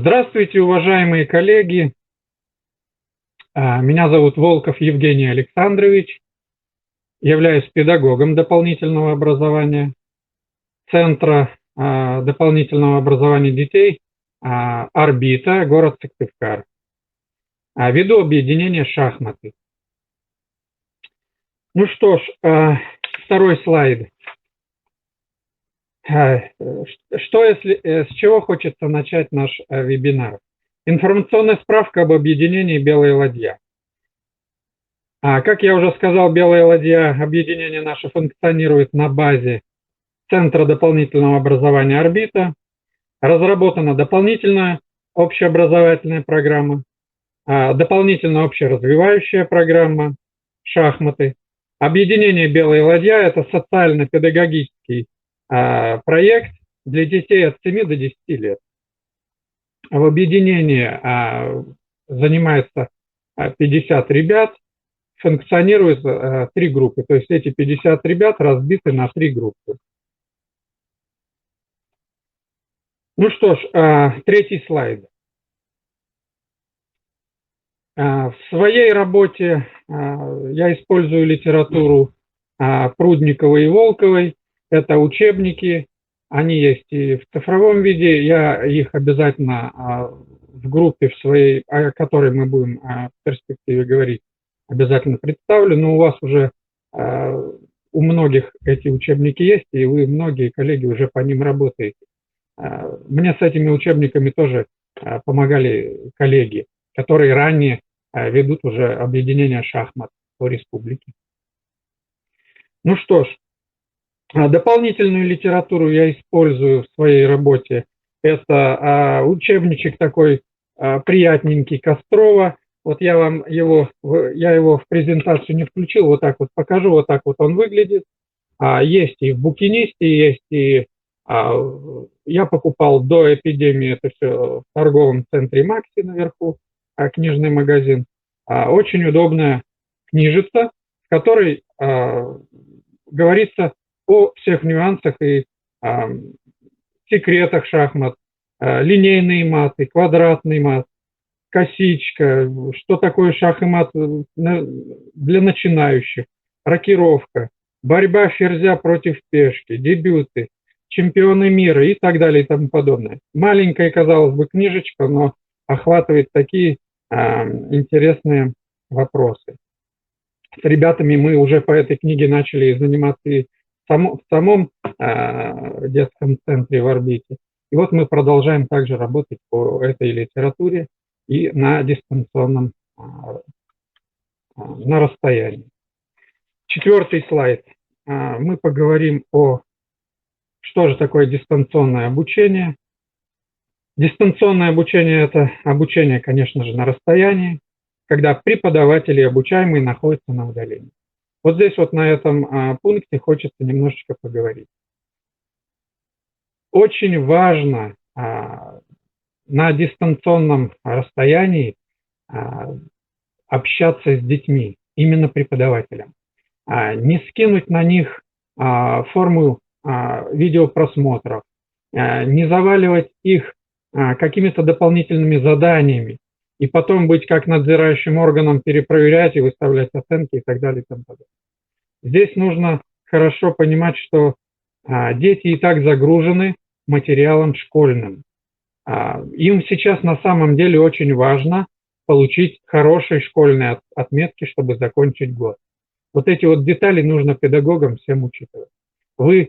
Здравствуйте, уважаемые коллеги. Меня зовут Волков Евгений Александрович. Являюсь педагогом дополнительного образования Центра дополнительного образования детей «Орбита», город Сыктывкар. Веду объединение «Шахматы». Ну что ж, второй слайд. С чего хочется начать наш вебинар? Информационная справка об объединении «Белая ладья». Как я уже сказал, «Белая ладья» объединение наше функционирует на базе Центра дополнительного образования «Орбита». Разработана дополнительная общеобразовательная программа, дополнительно общеразвивающая программа «Шахматы». Объединение «Белая ладья» – это социально-педагогический проект для детей от 7 до 10 лет. В объединении занимается 50 ребят, функционирует 3 группы, то есть эти 50 ребят разбиты на 3 группы. Ну что ж, третий слайд. В своей работе я использую литературу Прудниковой и Волковой. Это учебники, они есть и в цифровом виде. Я их обязательно в группе в своей, о которой мы будем в перспективе говорить, обязательно представлю. Но у вас уже у многих эти учебники есть, и вы, многие коллеги, уже по ним работаете. Мне с этими учебниками тоже помогали коллеги, которые ранее ведут уже объединение шахмат по республике. Ну что ж, дополнительную литературу я использую в своей работе. Это учебничек такой приятненький Кострова. Вот я его в презентацию не включил, вот так вот покажу, вот так вот он выглядит. Есть и в Букинисте, есть и я покупал до эпидемии это все в торговом центре Макси наверху, книжный магазин. Очень удобная книжица, в которой говорится о всех нюансах и секретах шахмат, линейные маты, квадратный мат, косичка, что такое шах и мат для начинающих, рокировка, борьба ферзя против пешки, дебюты, чемпионы мира и так далее и тому подобное. Маленькая, казалось бы, книжечка, но охватывает такие интересные вопросы. С ребятами мы уже по этой книге начали заниматься и в самом детском центре в Орбите. И вот мы продолжаем также работать по этой литературе и на дистанционном, на расстоянии. Четвертый слайд. Мы поговорим о, что же такое дистанционное обучение. Дистанционное обучение – это обучение, конечно же, на расстоянии, когда преподаватель и обучаемый находятся на удалении. Вот здесь вот на этом пункте хочется немножечко поговорить. Очень важно на дистанционном расстоянии общаться с детьми, именно преподавателем. Не скинуть на них форму видеопросмотров, не заваливать их какими-то дополнительными заданиями, и потом быть как надзирающим органом, перепроверять и выставлять оценки и так далее и тому подобное. Здесь нужно хорошо понимать, что дети и так загружены материалом школьным. Им сейчас на самом деле очень важно получить хорошие школьные отметки, чтобы закончить год. Вот эти вот детали нужно педагогам всем учитывать. Вы,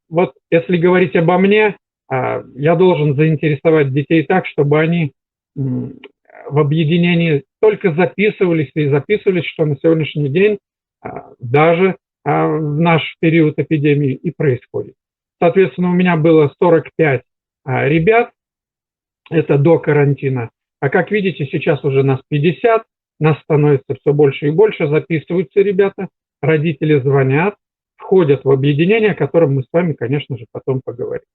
вот если говорить обо мне, я должен заинтересовать детей так, чтобы они в объединении только записывались и записывались, что на сегодняшний день даже в наш период эпидемии и происходит. Соответственно, у меня было 45 ребят, это до карантина. А как видите, сейчас уже нас 50, нас становится все больше и больше, записываются ребята, родители звонят, входят в объединение, о котором мы с вами, конечно же, потом поговорим.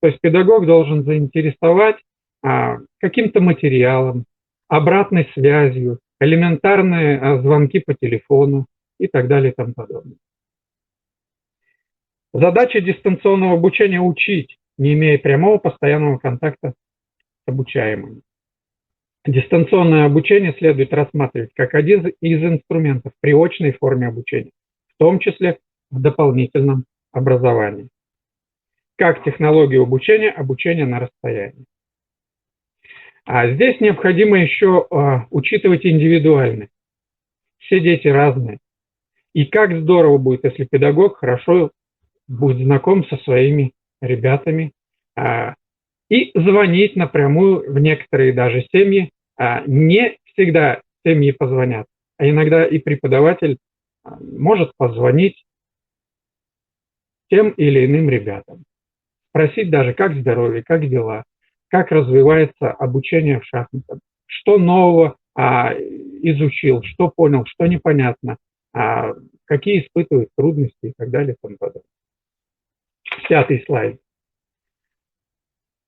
То есть педагог должен заинтересовать каким-то материалом, обратной связью, элементарные звонки по телефону и так далее и тому подобное. Задача дистанционного обучения – учить, не имея прямого постоянного контакта с обучаемыми. Дистанционное обучение следует рассматривать как один из инструментов при очной форме обучения, в том числе в дополнительном образовании. Как технологию обучения, обучение на расстоянии. Здесь необходимо еще учитывать индивидуальность. Все дети разные. И как здорово будет, если педагог хорошо будет знаком со своими ребятами и звонить напрямую в некоторые даже семьи. Не всегда семьи позвонят, а иногда и преподаватель может позвонить тем или иным ребятам. Спросить даже, как здоровье, как дела, как развивается обучение в шахматах, что нового изучил, что понял, что непонятно, какие испытывают трудности и так далее. 5-й слайд.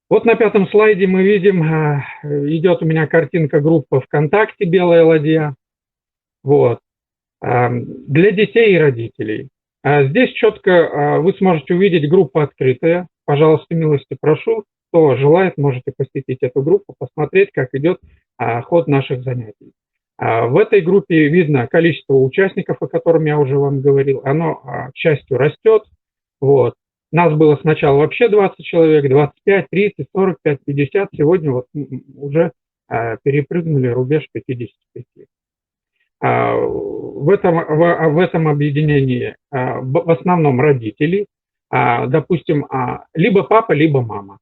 Вот на 5-м слайде мы видим, идет у меня картинка группы ВКонтакте «Белая ладья». Вот. Для детей и родителей. Здесь четко вы сможете увидеть группу открытая. Пожалуйста, милости прошу. Кто желает, можете посетить эту группу, посмотреть, как идет ход наших занятий. В этой группе видно количество участников, о котором я уже вам говорил. Оно, к счастью, растет. Вот. Нас было сначала вообще 20 человек, 25, 30, 45, 50. Сегодня вот уже перепрыгнули рубеж 55. В этом объединении в основном родители, допустим, либо папа, либо мама.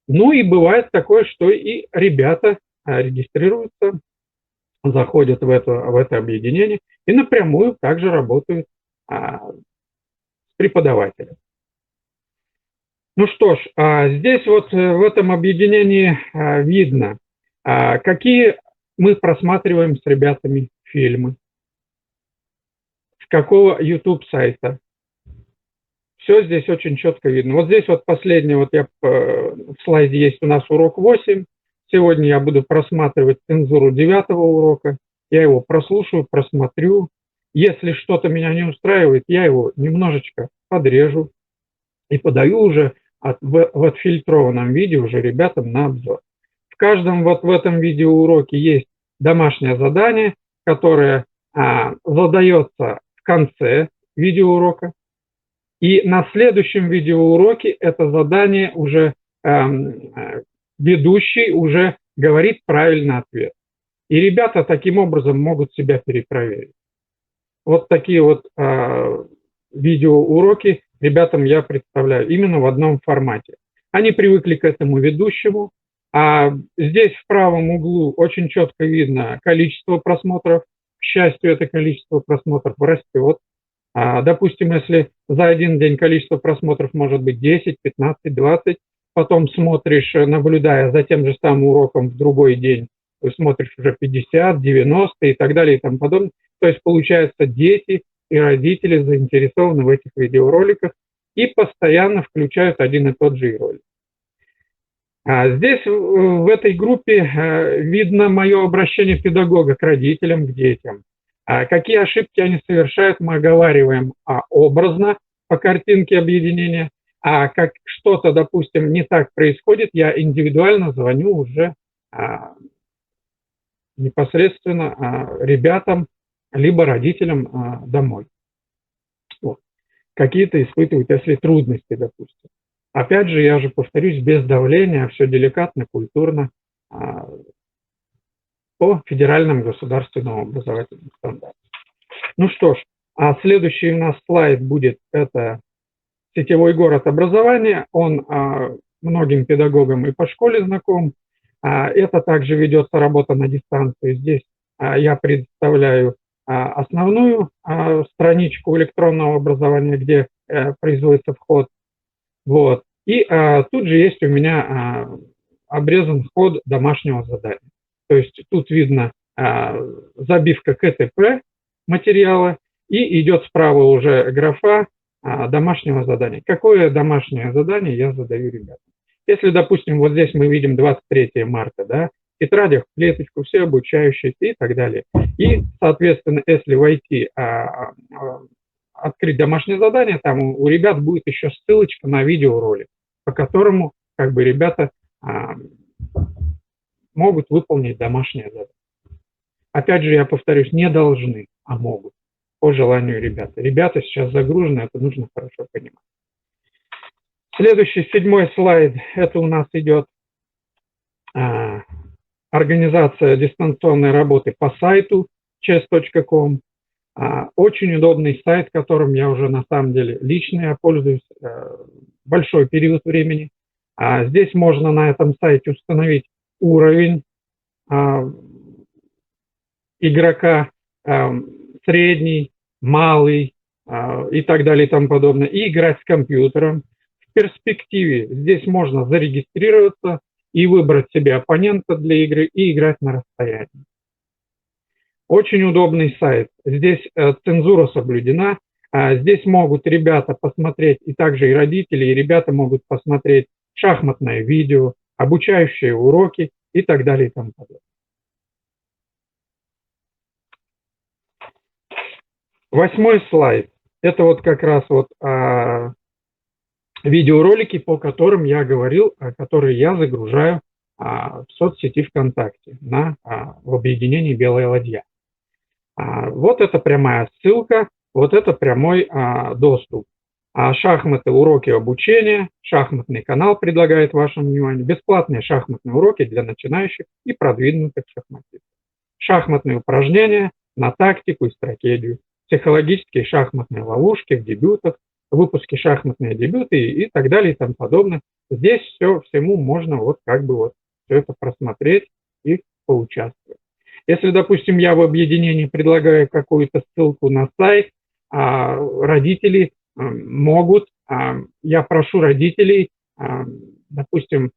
Ну и бывает такое, что и ребята регистрируются, заходят в это объединение и напрямую также работают с преподавателем. Ну что ж, здесь вот в этом объединении видно, какие мы просматриваем с ребятами фильмы, с какого YouTube сайта. Все здесь очень четко видно. Вот здесь вот последний, вот в слайде есть у нас урок 8. Сегодня я буду просматривать цензуру 9-го урока. Я его прослушаю, просмотрю. Если что-то меня не устраивает, я его немножечко подрежу и подаю уже в отфильтрованном виде уже ребятам на обзор. В каждом вот в этом видеоуроке есть домашнее задание, которое задается в конце видеоурока. И на следующем видеоуроке это задание уже ведущий уже говорит правильный ответ. И ребята таким образом могут себя перепроверить. Вот такие вот видеоуроки ребятам я представляю именно в одном формате. Они привыкли к этому ведущему. Здесь в правом углу очень четко видно количество просмотров. К счастью, это количество просмотров растет. Допустим, если за один день количество просмотров может быть 10, 15, 20, потом смотришь, наблюдая за тем же самым уроком в другой день, ты смотришь уже 50, 90 и так далее и тому подобное. То есть, получается, дети и родители заинтересованы в этих видеороликах и постоянно включают один и тот же ролик. Здесь в этой группе видно мое обращение педагога к родителям, к детям. Какие ошибки они совершают, мы оговариваем образно по картинке объединения. А как что-то, допустим, не так происходит, я индивидуально звоню уже непосредственно ребятам, либо родителям домой. Вот. Какие-то испытывают, если трудности, допустим. Опять же, я же повторюсь, без давления, все деликатно, культурно, по федеральному государственному образовательному стандарту. Ну что ж, следующий у нас слайд будет, это сетевой город образования. Он многим педагогам и по школе знаком. Это также ведется работа на дистанции. Здесь я представляю основную страничку электронного образования, где производится вход. Вот. И тут же есть у меня обрезан вход домашнего задания. То есть тут видно забивка КТП материала и идет справа уже графа домашнего задания. Какое домашнее задание я задаю ребятам? Если, допустим, вот здесь мы видим 23 марта, да, в тетрадях, в клеточку, все обучающиеся и так далее. И, соответственно, если войти, открыть домашнее задание, там у ребят будет еще ссылочка на видеоролик, по которому как бы ребята могут выполнить домашнее задание. Опять же, я повторюсь, не должны, а могут, по желанию ребят. Ребята сейчас загружены, это нужно хорошо понимать. Следующий, 7-й слайд, это у нас идет организация дистанционной работы по сайту chess.com. Очень удобный сайт, которым я уже на самом деле лично я пользуюсь большой период времени. Здесь можно на этом сайте установить уровень игрока, средний, малый и так далее и тому подобное, и играть с компьютером. В перспективе здесь можно зарегистрироваться и выбрать себе оппонента для игры и играть на расстоянии. Очень удобный сайт. Здесь цензура соблюдена. Здесь могут ребята посмотреть, и также и родители, и ребята могут посмотреть шахматное видео, обучающие уроки и так далее и тому подобное. 8-й слайд. Это вот как раз вот видеоролики, по которым я говорил, которые я загружаю в соцсети ВКонтакте в объединении «Белая ладья». Вот это прямая ссылка, вот это прямой доступ. Шахматы, уроки обучения, шахматный канал предлагает вашему вниманию бесплатные шахматные уроки для начинающих и продвинутых шахматистов. Шахматные упражнения на тактику и стратегию, психологические шахматные ловушки в дебютах, выпуски шахматные дебюты и так далее и тому подобное. Здесь всему можно вот как бы вот все это просмотреть и поучаствовать. Если, допустим, я в объединении предлагаю какую-то ссылку на сайт, родители могут, я прошу родителей, допустим,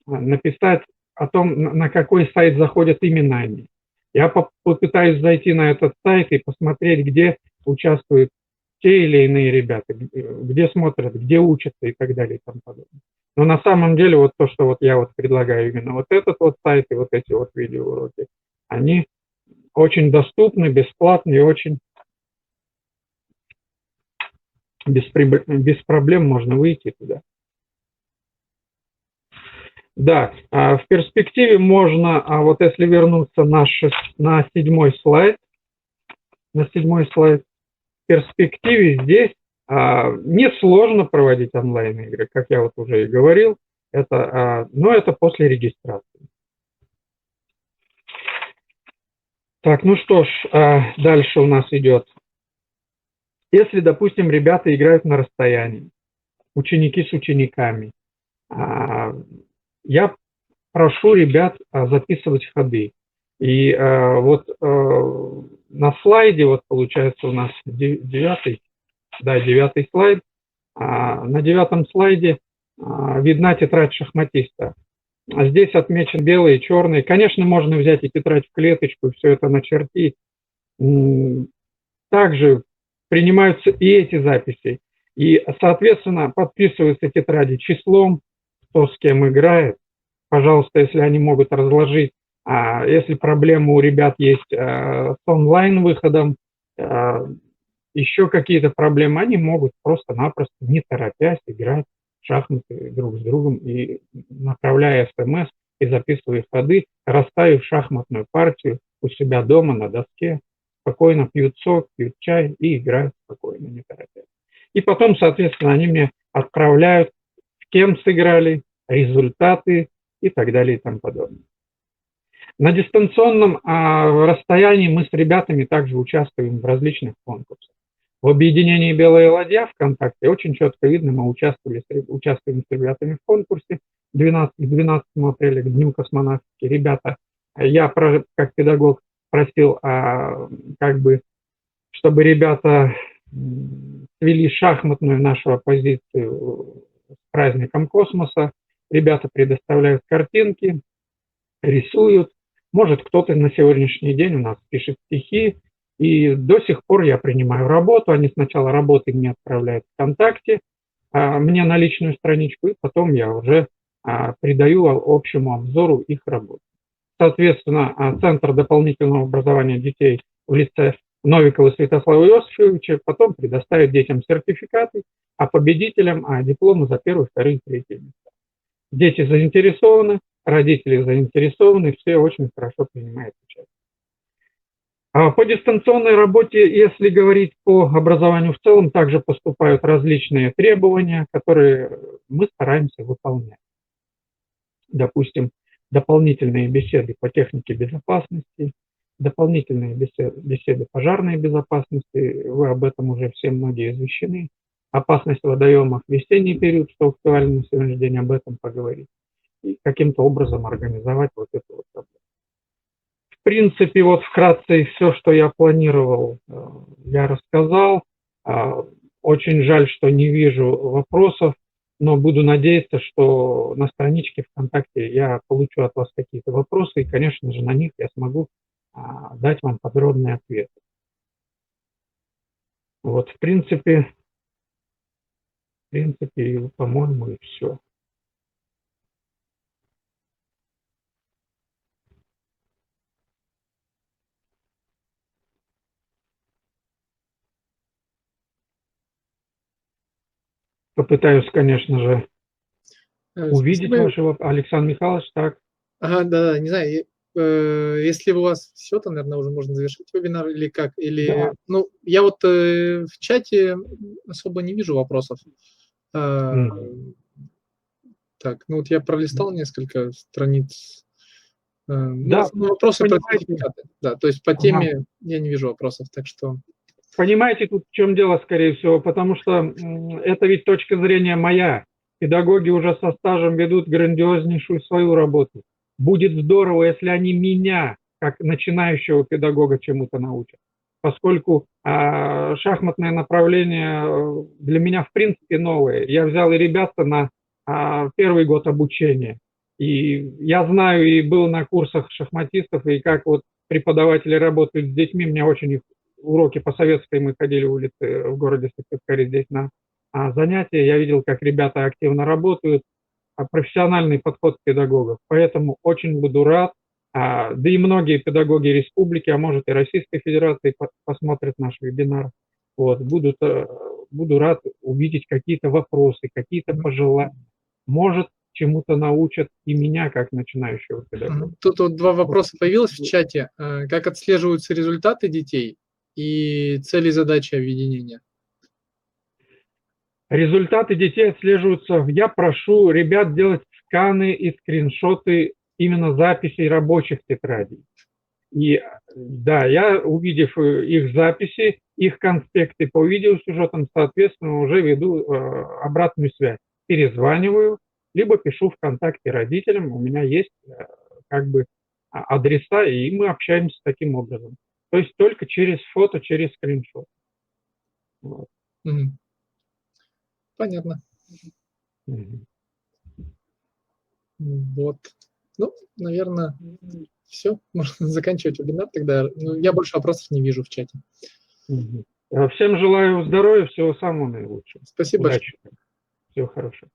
написать о том, на какой сайт заходят именно они. Я попытаюсь зайти на этот сайт и посмотреть, где участвуют те или иные ребята, где смотрят, где учатся и так далее и тому подобное. Но на самом деле вот то, что вот я вот предлагаю именно вот этот вот сайт и вот эти вот видеоуроки, они очень доступны, бесплатны и очень без проблем можно выйти туда. Да, в перспективе можно, вот если вернуться на 7-й слайд, в перспективе здесь несложно проводить онлайн-игры, как я вот уже и говорил, но это после регистрации. Так, ну что ж, дальше у нас идет. Если, допустим, ребята играют на расстоянии, ученики с учениками, я прошу ребят записывать ходы. И вот на слайде, вот получается у нас 9-й слайд, на 9-м слайде видна тетрадь шахматиста. Здесь отмечен белый и черный. Конечно, можно взять и тетрадь в клеточку, все это начертить. Также принимаются и эти записи. И, соответственно, подписываются тетради числом, кто с кем играет. Пожалуйста, если они могут разложить, если проблемы у ребят есть с онлайн-выходом, еще какие-то проблемы, они могут просто-напросто, не торопясь, играть в шахматы друг с другом и направляя СМС и записывая ходы, расставив шахматную партию у себя дома на доске, спокойно пьют сок, пьют чай и играют спокойно, не торопясь. И потом, соответственно, они мне отправляют, с кем сыграли, результаты и так далее и тому подобное. На дистанционном расстоянии мы с ребятами также участвуем в различных конкурсах. В объединении «Белая ладья» ВКонтакте очень четко видно, мы участвуем с ребятами в конкурсе 12 апреля, к Дню космонавтики. Ребята, я как педагог просил, чтобы ребята свели шахматную нашу оппозицию с праздником космоса. Ребята предоставляют картинки, рисуют. Может, кто-то на сегодняшний день у нас пишет стихи. И до сих пор я принимаю работу. Они сначала работы мне отправляют ВКонтакте, мне на личную страничку, и потом я уже придаю общему обзору их работ. Соответственно, Центр дополнительного образования детей в лице Новикова Святослава Иосифовича потом предоставит детям сертификаты, а победителям дипломы за первые, вторые, третьи места. Дети заинтересованы, родители заинтересованы, все очень хорошо принимают участие. По дистанционной работе, если говорить по образованию в целом, также поступают различные требования, которые мы стараемся выполнять. Допустим, дополнительные беседы по технике безопасности, дополнительные беседы пожарной безопасности, вы об этом уже все многие извещены. Опасность водоемов в весенний период, что актуально на сегодняшний день, об этом поговорить. И каким-то образом организовать вот эту вот работу. В принципе, вот вкратце все, что я планировал, я рассказал. Очень жаль, что не вижу вопросов, но буду надеяться, что на страничке ВКонтакте я получу от вас какие-то вопросы, и, конечно же, на них я смогу дать вам подробный ответ. Вот, в принципе, по-моему, и все. Попытаюсь, конечно же, увидеть ваши вопросы. Александр Михайлович, так. Ага, да, не знаю, если у вас все, то, наверное, уже можно завершить вебинар или как? Или, Да. ну, я вот в чате особо не вижу вопросов. Так, ну вот я пролистал несколько страниц. Да, ну, вопросы про понимаете. сертификаты. Да, то есть по теме я не вижу вопросов, так что... Понимаете, тут в чем дело, скорее всего, потому что это ведь точка зрения моя. Педагоги уже со стажем ведут грандиознейшую свою работу. Будет здорово, если они меня, как начинающего педагога, чему-то научат. Поскольку шахматное направление для меня в принципе новое. Я взял и ребята на первый год обучения. И я знаю и был на курсах шахматистов, и как вот преподаватели работают с детьми, мне очень их уроки по советской, мы ходили улицы в городе Сыктывкаре здесь на занятия, я видел, как ребята активно работают, профессиональный подход педагогов, поэтому очень буду рад, да и многие педагоги республики, а может и Российской Федерации посмотрят наш вебинар, вот, буду рад увидеть какие-то вопросы, какие-то пожелания, может чему-то научат и меня, как начинающего педагога. Тут вот два вопроса появилось в чате. Как отслеживаются результаты детей и цели и задачи объединения? Результаты детей отслеживаются. Я прошу ребят делать сканы и скриншоты именно записей рабочих тетрадей. И да, я, увидев их записи, их конспекты по видеосюжетам, соответственно, уже веду обратную связь. Перезваниваю, либо пишу ВКонтакте родителям. У меня есть как бы адреса, и мы общаемся таким образом. То есть только через фото, через скриншот. Вот. Понятно. Вот. Ну, наверное, все. Можно заканчивать вебинар тогда. Я больше вопросов не вижу в чате. Всем желаю здоровья, всего самого наилучшего. Спасибо. Удачи. Всего хорошего.